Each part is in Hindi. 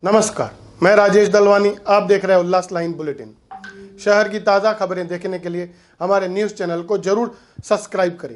नमस्कार, मैं राजेश दलवानी। आप देख रहे हैं उल्लास लाइन बुलेटिन। शहर की ताज़ा खबरें देखने के लिए हमारे न्यूज़ चैनल को जरूर सब्सक्राइब करें।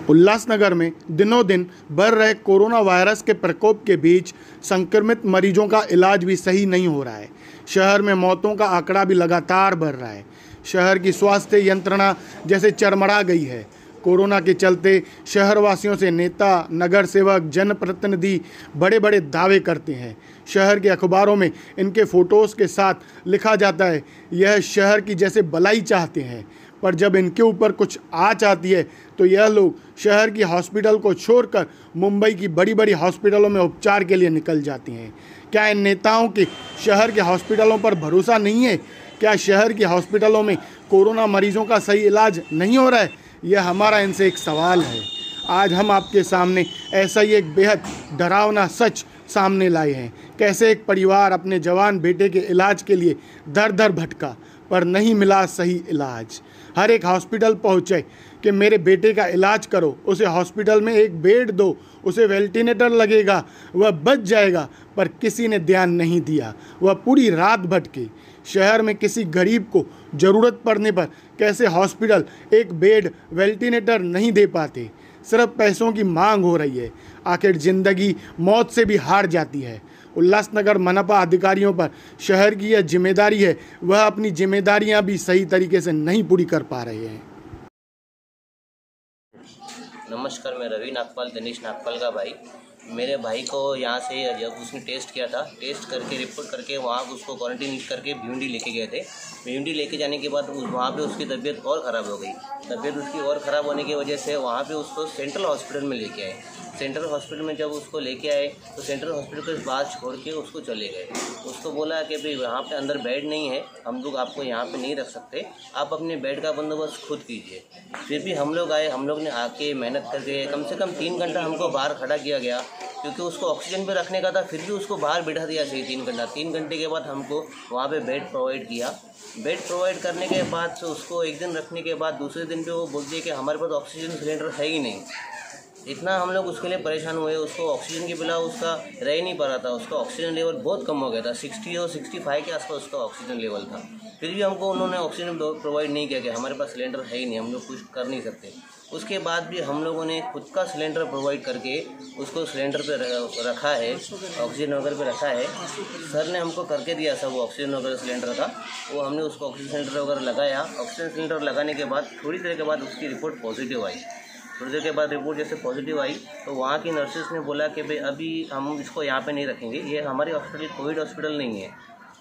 उल्लासनगर में दिनों दिन बढ़ रहे कोरोना वायरस के प्रकोप के बीच संक्रमित मरीजों का इलाज भी सही नहीं हो रहा है। शहर में मौतों का आंकड़ा भी लगातार बढ़ रहा है। शहर की स्वास्थ्य यंत्रणा जैसे चरमरा गई है। कोरोना के चलते शहरवासियों से नेता, नगर सेवक, जनप्रतिनिधि बड़े बड़े दावे करते हैं। शहर के अखबारों में इनके फोटोज़ के साथ लिखा जाता है यह शहर की जैसे भलाई चाहते हैं, पर जब इनके ऊपर कुछ आँच आती है तो यह लोग शहर की हॉस्पिटल को छोड़कर मुंबई की बड़ी बड़ी हॉस्पिटलों में उपचार के लिए निकल जाते हैं। क्या इन नेताओं के शहर के हॉस्पिटलों पर भरोसा नहीं है? क्या शहर की हॉस्पिटलों में कोरोना मरीजों का सही इलाज नहीं हो रहा है? यह हमारा इनसे एक सवाल है। आज हम आपके सामने ऐसा ही एक बेहद डरावना सच सामने लाए हैं। कैसे एक परिवार अपने जवान बेटे के इलाज के लिए दर दर भटका, पर नहीं मिला सही इलाज। हर एक हॉस्पिटल पहुँचे कि मेरे बेटे का इलाज करो, उसे हॉस्पिटल में एक बेड दो, उसे वेंटिलेटर लगेगा, वह बच जाएगा, पर किसी ने ध्यान नहीं दिया। वह पूरी रात भटके। शहर में किसी गरीब को ज़रूरत पड़ने पर कैसे हॉस्पिटल एक बेड, वेंटिलेटर नहीं दे पाते। सिर्फ पैसों की मांग हो रही है। आखिर ज़िंदगी मौत से भी हार जाती है। उल्लासनगर मनपा अधिकारियों पर शहर की यह जिम्मेदारी है, वह अपनी जिम्मेदारियां भी सही तरीके से नहीं पूरी कर पा रहे हैं। नमस्कार, मैं रवि नागपाल, दिनेश नागपाल का भाई। मेरे भाई को यहाँ से जब उसने टेस्ट किया था, टेस्ट करके रिपोर्ट करके वहाँ उसको क्वारंटीन करके भिवंडी लेके गए थे। भिवंडी लेके जाने के बाद वहाँ पे उसकी तबीयत और ख़राब हो गई। तबीयत उसकी और ख़राब होने की वजह से वहाँ पे उसको सेंट्रल हॉस्पिटल में लेके आए। सेंट्रल हॉस्पिटल में जब उसको लेके आए तो सेंट्रल हॉस्पिटल के बाद छोड़ के उसको चले गए। उसको बोला कि भाई यहाँ पे अंदर बेड नहीं है, हम लोग आपको यहाँ पे नहीं रख सकते, आप अपने बेड का बंदोबस्त खुद कीजिए। फिर भी हम लोग आए, हम लोग ने आके मेहनत करके कम से कम 3 घंटा हमको बाहर खड़ा किया गया, क्योंकि उसको ऑक्सीजन पे रखने का था। फिर भी उसको बाहर बिठा दिया सही 3 घंटा। 3 घंटे के बाद हमको वहाँ पे बेड प्रोवाइड किया। बेड प्रोवाइड करने के बाद से उसको एक दिन रखने के बाद दूसरे दिन पे वो बोलती है कि हमारे पास ऑक्सीजन सिलेंडर है ही नहीं। इतना हम लोग उसके लिए परेशान हुए। उसको ऑक्सीजन के बिना उसका रह ही नहीं पा रहा था। उसका ऑक्सीजन लेवल बहुत कम हो गया था, 60 और 65 के आसपास उसका ऑक्सीजन लेवल था। फिर भी हमको उन्होंने ऑक्सीजन प्रोवाइड नहीं किया कि हमारे पास सिलेंडर है ही नहीं, हम लोग कुछ कर नहीं सकते। उसके बाद भी हम लोगों ने खुद का सिलेंडर प्रोवाइड करके उसको सिलेंडर पे रखा है, ऑक्सीजन वगैरह पे रखा है। सर ने हमको करके दिया सब वो ऑक्सीजन वगैरह सिलेंडर का, वो हमने उसको ऑक्सीजन सिलेंडर वगैरह लगाया। ऑक्सीजन सिलेंडर लगाने के बाद थोड़ी देर के बाद उसकी रिपोर्ट पॉजिटिव आई। थोड़ी देर के बाद रिपोर्ट जैसे पॉजिटिव आई तो वहाँ की नर्सेस ने बोला कि भाई अभी हम इसको यहाँ पे नहीं रखेंगे, ये हमारी हॉस्पिटल कोविड हॉस्पिटल नहीं है,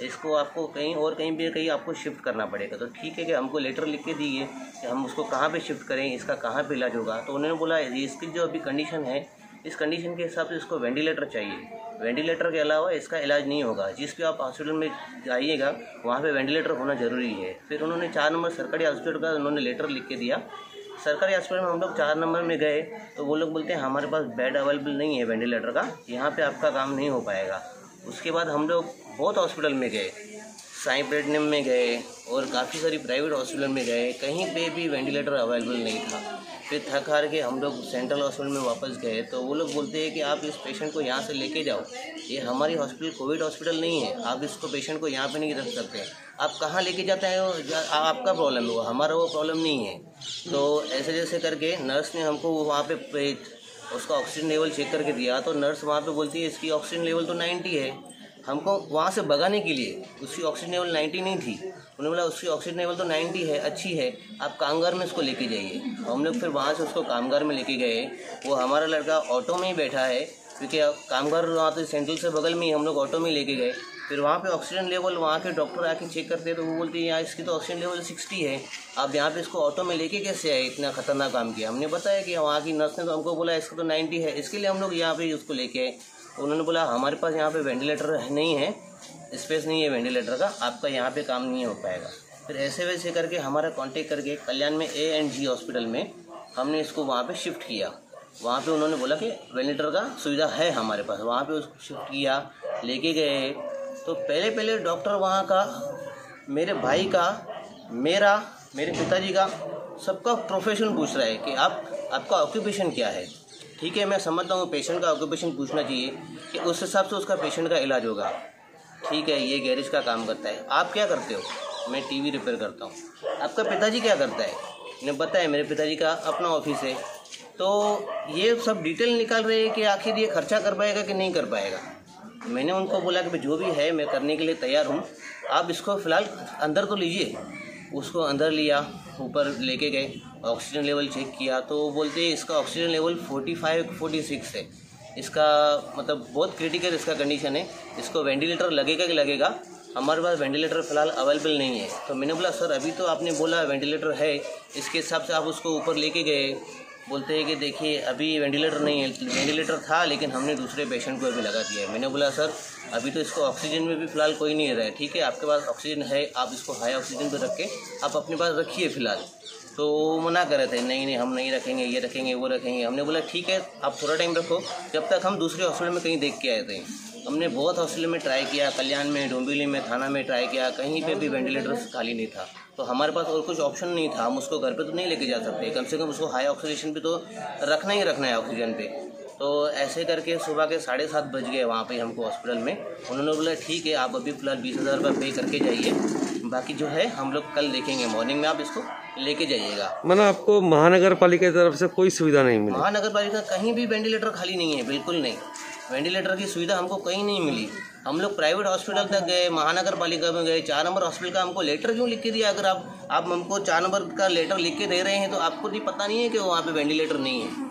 इसको आपको कहीं आपको शिफ्ट करना पड़ेगा। तो ठीक है कि हमको लेटर लिख के दिए कि हम उसको कहाँ पे शिफ्ट करें, इसका कहाँ पे इलाज होगा। तो उन्होंने बोला इसकी जो अभी कंडीशन है, इस कंडीशन के हिसाब से इसको वेंटिलेटर चाहिए, वेंटिलेटर के अलावा इसका इलाज नहीं होगा। जिस भी आप हॉस्पिटल में जाइएगा वहाँ पे वेंटिलेटर होना ज़रूरी है। फिर उन्होंने 4 नंबर सरकारी हॉस्पिटल का उन्होंने लेटर लिख के दिया। सरकारी हॉस्पिटल में हम लोग 4 नंबर में गए तो वो लोग बोलते हैं हमारे पास बेड अवेलेबल नहीं है वेंटिलेटर का, यहाँ पे आपका काम नहीं हो पाएगा। उसके बाद हम लोग बहुत हॉस्पिटल में गए, साई प्लेटिनम में गए और काफ़ी सारी प्राइवेट हॉस्पिटल में गए, कहीं पे भी वेंटिलेटर अवेलेबल नहीं था। फिर थक हार के हम लोग सेंट्रल हॉस्पिटल में वापस गए तो वो लोग बोलते हैं कि आप इस पेशेंट को यहाँ से लेके जाओ, ये हमारी हॉस्पिटल कोविड हॉस्पिटल नहीं है, आप इसको पेशेंट को यहाँ पे नहीं रख सकते, आप कहाँ लेके जाते हैं वो आपका प्रॉब्लम है, वो हमारा वो प्रॉब्लम नहीं है। तो ऐसे जैसे करके नर्स ने हमको वहाँ पे उसका ऑक्सीजन लेवल चेक करके दिया तो नर्स वहाँ पे बोलती है इसकी ऑक्सीजन लेवल तो 90 है। हमको वहाँ से भगाने के लिए, उसकी ऑक्सीजन लेवल 90 नहीं थी, उन्होंने बोला उसकी ऑक्सीजन लेवल तो 90 है, अच्छी है, आप कामगार में उसको लेके जाइए। हम लोग फिर वहाँ से उसको कामगार में लेके गए। वो हमारा लड़का ऑटो में ही बैठा है, क्योंकि कामगार वहाँ तो सेंट्रल से बगल में ही, हम लोग ऑटो में लेके गए। फिर वहाँ पे ऑक्सीजन लेवल वहाँ के डॉक्टर आके चेक करते हैं तो वो बोलते हैं यहाँ इसकी तो ऑक्सीजन लेवल 60 है, आप यहाँ पे इसको ऑटो में लेके कैसे आए, इतना खतरनाक काम किया। हमने बताया कि वहाँ की नर्स ने तो हमको बोला इसका तो 90 है, इसके लिए हम लोग यहाँ पे उसको लेके आए। उन्होंने बोला हमारे पास यहाँ पे वेंटिलेटर नहीं है, स्पेस नहीं है वेंटिलेटर का, आपका यहाँ पे काम नहीं हो पाएगा। फिर ऐसे वैसे करके हमारा कांटेक्ट करके कल्याण में A&G हॉस्पिटल में हमने इसको वहाँ पे शिफ्ट किया। वहाँ पे उन्होंने बोला कि वेंटिलेटर का सुविधा है हमारे पास, वहाँ पे उसको शिफ्ट किया, लेके गए। तो पहले डॉक्टर वहाँ का, मेरे भाई का, मेरे पिताजी का, सबका प्रोफेशन पूछ रहा है कि आपका ऑक्यूपेशन क्या है। ठीक है, मैं समझता हूँ पेशेंट का ऑक्यूपेशन पूछना चाहिए कि उस हिसाब से उसका पेशेंट का इलाज होगा। ठीक है ये गैरेज का काम करता है, आप क्या करते हो? मैं टीवी रिपेयर करता हूँ। आपका पिताजी क्या करता है? इन्हें पता है मेरे पिताजी का अपना ऑफिस है। तो ये सब डिटेल निकाल रहे हैं कि आखिर ये खर्चा कर पाएगा कि नहीं कर पाएगा। मैंने उनको बोला कि जो भी है मैं करने के लिए तैयार हूँ, आप इसको फ़िलहाल अंदर तो लीजिए। उसको अंदर लिया, ऊपर लेके गए, ऑक्सीजन लेवल चेक किया तो बोलते हैं इसका ऑक्सीजन लेवल 45-46 है। इसका मतलब बहुत क्रिटिकल इसका कंडीशन है, इसको वेंटिलेटर लगेगा कि लगेगा? हमारे पास वेंटिलेटर फ़िलहाल अवेलेबल नहीं है। तो मैंने बोला सर अभी तो आपने बोला वेंटिलेटर है, इसके हिसाब से आप उसको ऊपर लेके गए। बोलते हैं कि देखिए अभी वेंटिलेटर नहीं है, वेंटिलेटर था लेकिन हमने दूसरे पेशेंट को अभी लगा दिया है। मैंने बोला सर अभी तो इसको ऑक्सीजन में भी फ़िलहाल कोई नहीं रहा है, ठीक है आपके पास ऑक्सीजन है, आप इसको हाई ऑक्सीजन पर रख के आप अपने पास रखिए फ़िलहाल। तो मना कर रहे थे, नहीं हम नहीं रखेंगे, ये रखेंगे वो रखेंगे। हमने बोला ठीक है आप थोड़ा टाइम रखो, जब तक हम दूसरे हॉस्पिटल में कहीं देख के आए थे। हमने बहुत हॉस्पिटल में ट्राई किया, कल्याण में, डोंबिवली में, थाना में ट्राई किया, कहीं पे भी वेंटिलेटर खाली नहीं था। तो हमारे पास और कुछ ऑप्शन नहीं था, हम उसको घर पे तो नहीं लेके जा सकते, कम से कम उसको हाई ऑक्सीजन पे तो रखना ही रखना है ऑक्सीजन पे। तो ऐसे करके सुबह के 7:30 बज गए वहाँ पे हमको हॉस्पिटल में। उन्होंने बोला ठीक है आप अभी फ़िलहाल 20,000 रुपये पे करके जाइए, बाकी जो है हम लोग कल देखेंगे, मॉर्निंग में आप इसको लेके जाइएगा। मतलब आपको महानगर पालिका की तरफ से कोई सुविधा नहीं मिली? महानगर पालिका कहीं भी वेंटिलेटर खाली नहीं है, बिल्कुल नहीं, वेंटिलेटर की सुविधा हमको कहीं नहीं मिली। हम लोग प्राइवेट हॉस्पिटल तक गए, महानगर पालिका में गए, 4 नंबर हॉस्पिटल का हमको लेटर क्यों लिख के दिया? अगर आप हमको 4 नंबर का लेटर लिख के दे रहे हैं तो आपको भी पता नहीं है कि वहाँ पे वेंटिलेटर नहीं है।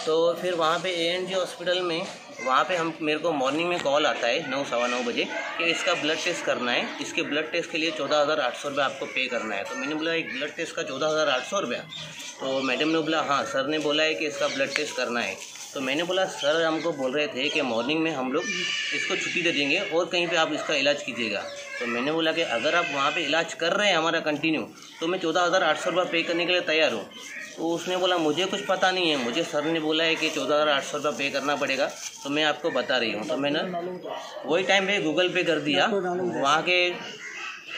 तो फिर वहाँ पे ANG हॉस्पिटल में वहाँ पे मेरे को मॉर्निंग में कॉल आता है 9 सवा 9 बजे कि इसका ब्लड टेस्ट करना है, इसके ब्लड टेस्ट के लिए 14,800 रुपये आपको पे करना है। तो मैंने बोला एक ब्लड टेस्ट का 14,800 रुपया? तो मैडम ने बोला हाँ सर ने बोला है कि इसका ब्लड टेस्ट करना है। तो मैंने बोला सर हमको बोल रहे थे कि मॉर्निंग में हम लोग इसको छुट्टी दे देंगे और कहीं पे आप इसका इलाज कीजिएगा। तो मैंने बोला कि अगर आप वहाँ पे इलाज कर रहे हैं हमारा कंटिन्यू तो मैं 14,800 रुपये पे करने के लिए तैयार हूँ। तो उसने बोला मुझे कुछ पता नहीं है, मुझे सर ने बोला है कि 14,800 रुपये पे करना पड़ेगा, तो मैं आपको बता रही हूँ। तो मैंने वही टाइम पे गूगल पे कर दिया। वहाँ के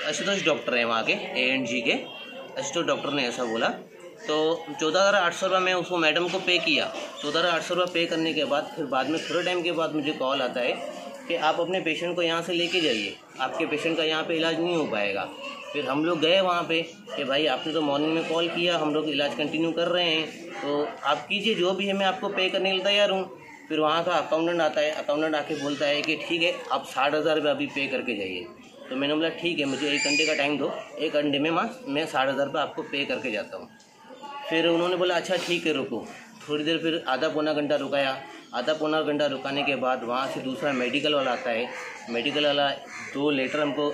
आशुतोष डॉक्टर हैं, वहाँ के ANG के आशुतोष डॉक्टर ने ऐसा बोला। तो 14,800 रुपये मैं उसको मैडम को पे किया। 14,800 रुपये पे करने के बाद फिर बाद में थोड़े टाइम के बाद मुझे कॉल आता है कि आप अपने पेशेंट को यहाँ से लेके जाइए, आपके पेशेंट का यहाँ पे इलाज नहीं हो पाएगा। फिर हम लोग गए वहाँ पे कि भाई आपने तो मॉर्निंग में कॉल किया, हम लोग इलाज कंटिन्यू कर रहे हैं, तो आप कीजिए जो भी है, मैं आपको पे करने के लिए तैयार हूँ। फिर वहाँ का अकाउंटेंट आता है, अकाउंटेंट आके बोलता है कि ठीक है आप 60,000 रुपये अभी पे करके जाइए। तो मैंने बोला ठीक है मुझे 1 घंटे का टाइम दो, 1 घंटे में मैं 60,000 रुपये आपको पे करके जाता हूँ। फिर उन्होंने बोला अच्छा ठीक है रुको। थोड़ी देर फिर आधा पौना घंटा रुकाया। आधा पौना घंटा रुकाने के बाद वहाँ से दूसरा मेडिकल वाला आता है। मेडिकल वाला 2 लेटर हमको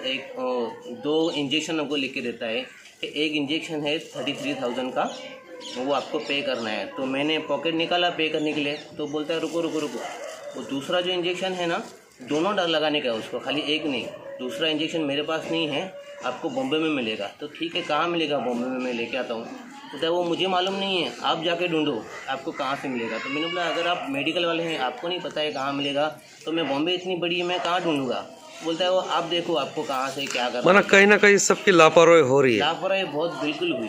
2 इंजेक्शन हमको लिख के देता है कि एक इंजेक्शन है 33,000 का, वो आपको पे करना है। तो मैंने पॉकेट निकाला पे करने के लिए, तो बोलता है रुको रुको रुको, वो दूसरा जो इंजेक्शन है ना दोनों लगाने का है उसको, खाली एक नहीं। दूसरा इंजेक्शन मेरे पास नहीं है, आपको बॉम्बे में मिलेगा। तो ठीक है कहाँ मिलेगा? बॉम्बे में मैं लेके आता हूँ। तो वो मुझे मालूम नहीं है, आप जाके ढूंढो आपको कहाँ से मिलेगा। तो मैंने बोला अगर आप मेडिकल वाले हैं आपको नहीं पता है कहाँ मिलेगा, तो मैं बॉम्बे इतनी बड़ी है मैं कहाँ ढूंढूंगा? बोलता है वो आप देखो आपको कहाँ से क्या करना। माना कहीं ना कहीं सबकी लापरवाही हो रही है। लापरवाही बहुत बिल्कुल हुई।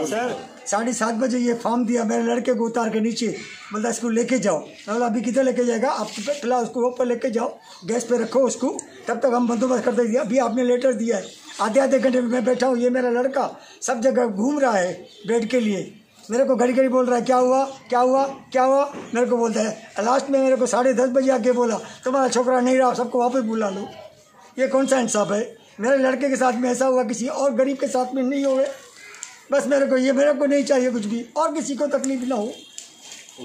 सर 7:30 बजे ये फॉर्म दिया, मेरे लड़के को उतार के नीचे, बोलता इसको लेके जाओ। मतलब अभी किधर लेके जाएगा? आप फिलहाल उसको ऊपर लेके जाओ, गैस पे रखो उसको, तब तक हम बंदोबस्त करते दिया। अभी आपने लेटर दिया है, आधे घंटे में मैं बैठा हूँ, ये मेरा लड़का सब जगह घूम रहा है बेड के लिए। मेरे को घड़ी घड़ी बोल रहा है क्या हुआ क्या हुआ क्या हुआ, मेरे को बोलता है। लास्ट में मेरे को 10:30 बजे आके बोला तुम्हारा छोकरा नहीं रहा, सबको वापस बुला लो। ये कौन सा इंसाफ है? मेरे लड़के के साथ में ऐसा हुआ, किसी और गरीब के साथ में नहीं हुए। बस मेरे को नहीं चाहिए कुछ भी, और किसी को तकलीफ ना हो,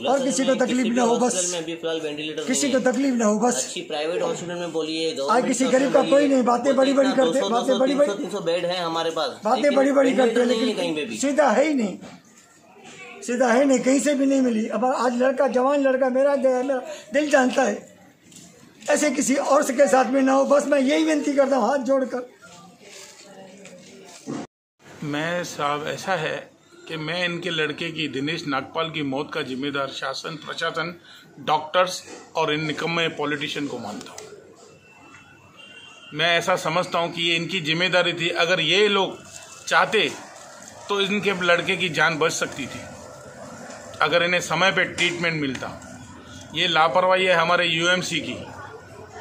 और किसी को तकलीफ ना हो, बस में अभी फिलहाल वेंटिलेटर किसी को तकलीफ ना हो, बस। अच्छी प्राइवेट हॉस्पिटल में बोलिए, आज किसी गरीब का कोई नहीं। बातें बड़ी बड़ी करते, बातें बड़ी बड़ी, 300 बेड है हमारे पास, बातें बड़ी बड़ी करते हैं, कहीं पे लेकिन भी सीधा है ही नहीं, सीधा है नहीं, कहीं से भी नहीं मिली। अब आज लड़का, जवान लड़का, मेरा दिल जानता है ऐसे किसी और के साथ में ना हो, बस मैं यही विनती करता हूँ हाथ जोड़कर। मैं साहब ऐसा है कि मैं इनके लड़के की, दिनेश नागपाल की मौत का जिम्मेदार शासन, प्रशासन, डॉक्टर्स और इन निकम्मे पॉलिटिशियन को मानता हूँ। मैं ऐसा समझता हूँ कि ये इनकी जिम्मेदारी थी। अगर ये लोग चाहते तो इनके लड़के की जान बच सकती थी, अगर इन्हें समय पे ट्रीटमेंट मिलता। ये लापरवाही है हमारे UMC की,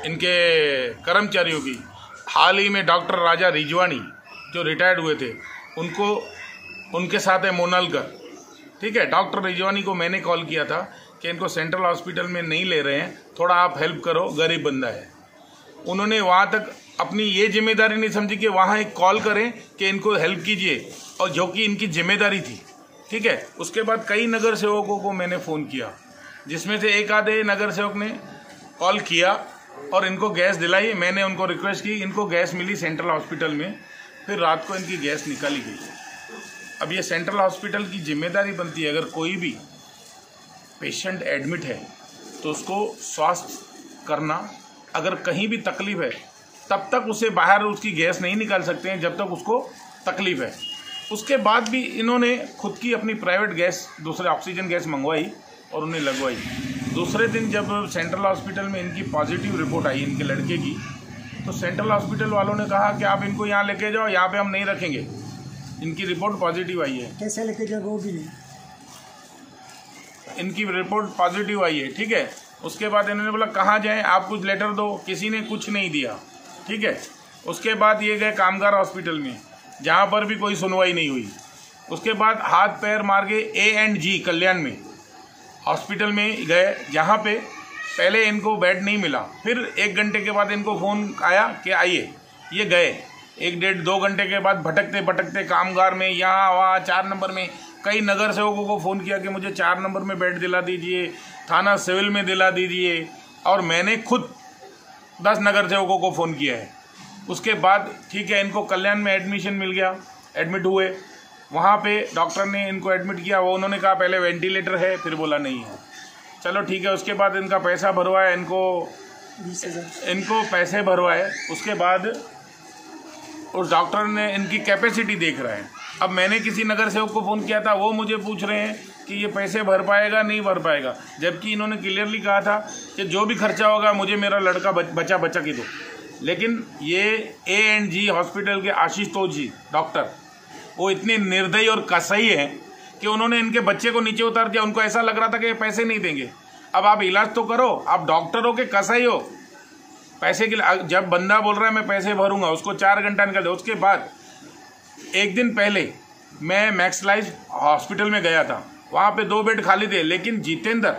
इनके कर्मचारियों की। हाल ही में डॉक्टर राजा रिजवानी जो रिटायर्ड हुए थे उनके साथ है मोनालकर, ठीक है। डॉक्टर रिजवानी को मैंने कॉल किया था कि इनको सेंट्रल हॉस्पिटल में नहीं ले रहे हैं, थोड़ा आप हेल्प करो, गरीब बंदा है। उन्होंने वहाँ तक अपनी ये जिम्मेदारी नहीं समझी कि वहाँ एक कॉल करें कि इनको हेल्प कीजिए, और जो कि इनकी जिम्मेदारी थी, ठीक है। उसके बाद कई नगर सेवकों को मैंने फ़ोन किया, जिसमें से एक आधे नगर सेवक ने कॉल किया और इनको गैस दिलाई। मैंने उनको रिक्वेस्ट की, इनको गैस मिली सेंट्रल हॉस्पिटल में, फिर रात को इनकी गैस निकाली गई। अब ये सेंट्रल हॉस्पिटल की जिम्मेदारी बनती है, अगर कोई भी पेशेंट एडमिट है तो उसको स्वास्थ्य करना, अगर कहीं भी तकलीफ है तब तक उसे बाहर उसकी गैस नहीं निकाल सकते हैं जब तक उसको तकलीफ है। उसके बाद भी इन्होंने खुद की अपनी प्राइवेट गैस, दूसरे ऑक्सीजन गैस मंगवाई और उन्हें लगवाई। दूसरे दिन जब सेंट्रल हॉस्पिटल में इनकी पॉजिटिव रिपोर्ट आई इनके लड़के की, तो सेंट्रल हॉस्पिटल वालों ने कहा कि आप इनको यहाँ लेके जाओ, यहाँ पे हम नहीं रखेंगे, इनकी रिपोर्ट पॉजिटिव आई है। कैसे लेके जाओ वो भी नहीं, इनकी रिपोर्ट पॉजिटिव आई है, ठीक है। उसके बाद इन्होंने बोला कहाँ जाएं, आप कुछ लेटर दो, किसी ने कुछ नहीं दिया, ठीक है। उसके बाद ये गए कामगार हॉस्पिटल में, जहाँ पर भी कोई सुनवाई नहीं हुई। उसके बाद हाथ पैर मार के A&G कल्याण में हॉस्पिटल में गए, जहाँ पे पहले इनको बेड नहीं मिला, फिर 1 घंटे के बाद इनको फ़ोन आया कि आइए। ये गए, 1-1.5-2 घंटे के बाद भटकते भटकते कामगार में, यहाँ वहाँ 4 नंबर में कई नगर सेवकों को फ़ोन किया कि मुझे 4 नंबर में बेड दिला दीजिए, थाना सिविल में दिला दीजिए, और मैंने खुद 10 नगर सेवकों को फ़ोन किया है। उसके बाद ठीक है, इनको कल्याण में एडमिशन मिल गया, एडमिट हुए। वहाँ पे डॉक्टर ने इनको एडमिट किया, वो उन्होंने कहा पहले वेंटिलेटर है, फिर बोला नहीं है, चलो ठीक है। उसके बाद इनका पैसा भरवाया, इनको पैसे भरवाए। उसके बाद उस डॉक्टर ने इनकी कैपेसिटी देख रहा है। अब मैंने किसी नगर सेवक को फ़ोन किया था, वो मुझे पूछ रहे हैं कि ये पैसे भर पाएगा नहीं भर पाएगा, जबकि इन्होंने क्लियरली कहा था कि जो भी खर्चा होगा मुझे मेरा लड़का बचा के दो। लेकिन ये A&G हॉस्पिटल के आशीष तोज जी डॉक्टर, वो इतने निर्दयी और कसाई हैं कि उन्होंने इनके बच्चे को नीचे उतार दिया। उनको ऐसा लग रहा था कि ये पैसे नहीं देंगे। अब आप इलाज तो करो, आप डॉक्टर हो के कसाई हो, पैसे के लिए। जब बंदा बोल रहा है मैं पैसे भरूंगा, उसको 4 घंटा निकल दो। उसके बाद 1 दिन पहले मैं मैक्स लाइफ हॉस्पिटल में गया था, वहाँ पे 2 बेड खाली थे, लेकिन जितेंद्र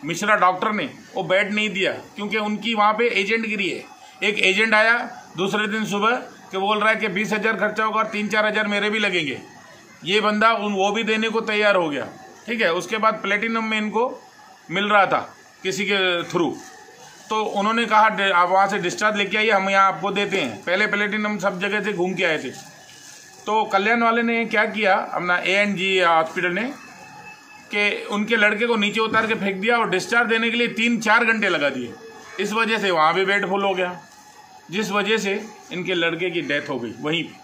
मिश्रा डॉक्टर ने वो बेड नहीं दिया, क्योंकि उनकी वहाँ पे एजेंट गिरी है। एक एजेंट आया दूसरे दिन सुबह कि बोल रहा है कि 20,000 खर्चा होगा, 3-4 हज़ार मेरे भी लगेंगे। ये बंदा वो भी देने को तैयार हो गया, ठीक है। उसके बाद प्लेटिनम में इनको मिल रहा था किसी के थ्रू, तो उन्होंने कहा आप वहाँ से डिस्चार्ज लेके आइए, हम यहाँ आपको देते हैं। पहले प्लेटिनम सब जगह से घूम के आए थे। तो कल्याण वाले ने क्या किया, अपना A&G हॉस्पिटल ने, कि उनके लड़के को नीचे उतार के फेंक दिया और डिस्चार्ज देने के लिए 3-4 घंटे लगा दिए। इस वजह से वहाँ भी बेड फुल हो गया, जिस वजह से इनके लड़के की डेथ हो गई वहीं पे,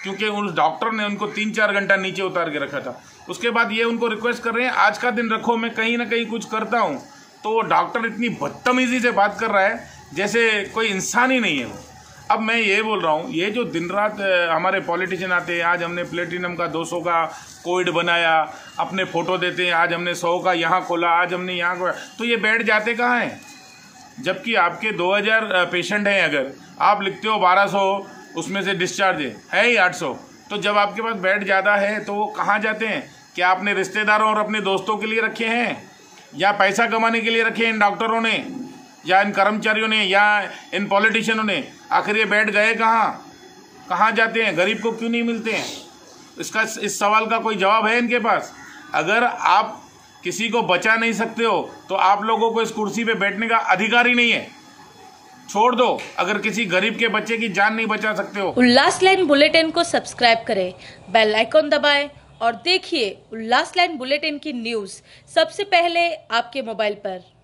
क्योंकि उस डॉक्टर ने उनको 3-4 घंटा नीचे उतार के रखा था। उसके बाद ये उनको रिक्वेस्ट कर रहे हैं आज का दिन रखो, मैं कहीं ना कहीं कुछ करता हूँ। तो वो डॉक्टर इतनी बदतमीजी से बात कर रहा है जैसे कोई इंसान ही नहीं है वो। अब मैं ये बोल रहा हूँ, ये जो दिन रात हमारे पॉलिटिशियन आते हैं, आज हमने प्लेटिनम का 200 का कोविड बनाया, अपने फ़ोटो देते हैं, आज हमने 100 का यहाँ खोला, आज हमने यहाँ खोला, तो ये बैठ जाते कहाँ हैं? जबकि आपके 2000 पेशेंट हैं, अगर आप लिखते हो 1200, उसमें से डिस्चार्ज है ही 800, तो जब आपके पास बेड ज़्यादा है तो वो कहाँ जाते हैं? क्या अपने रिश्तेदारों और अपने दोस्तों के लिए रखे हैं, या पैसा कमाने के लिए रखे हैं इन डॉक्टरों ने, या इन कर्मचारियों ने, या इन पॉलिटिशियनों ने? आखिर ये बेड गए कहाँ जाते हैं? गरीब को क्यों नहीं मिलते हैं? इस सवाल का कोई जवाब है इनके पास? अगर आप किसी को बचा नहीं सकते हो तो आप लोगों को इस कुर्सी पे बैठने का अधिकार ही नहीं है। छोड़ दो, अगर किसी गरीब के बच्चे की जान नहीं बचा सकते हो। उल्लास लाइन बुलेटिन को सब्सक्राइब करें, बेल आइकॉन दबाएं और देखिए उल्लास लाइन बुलेटिन की न्यूज़ सबसे पहले आपके मोबाइल पर।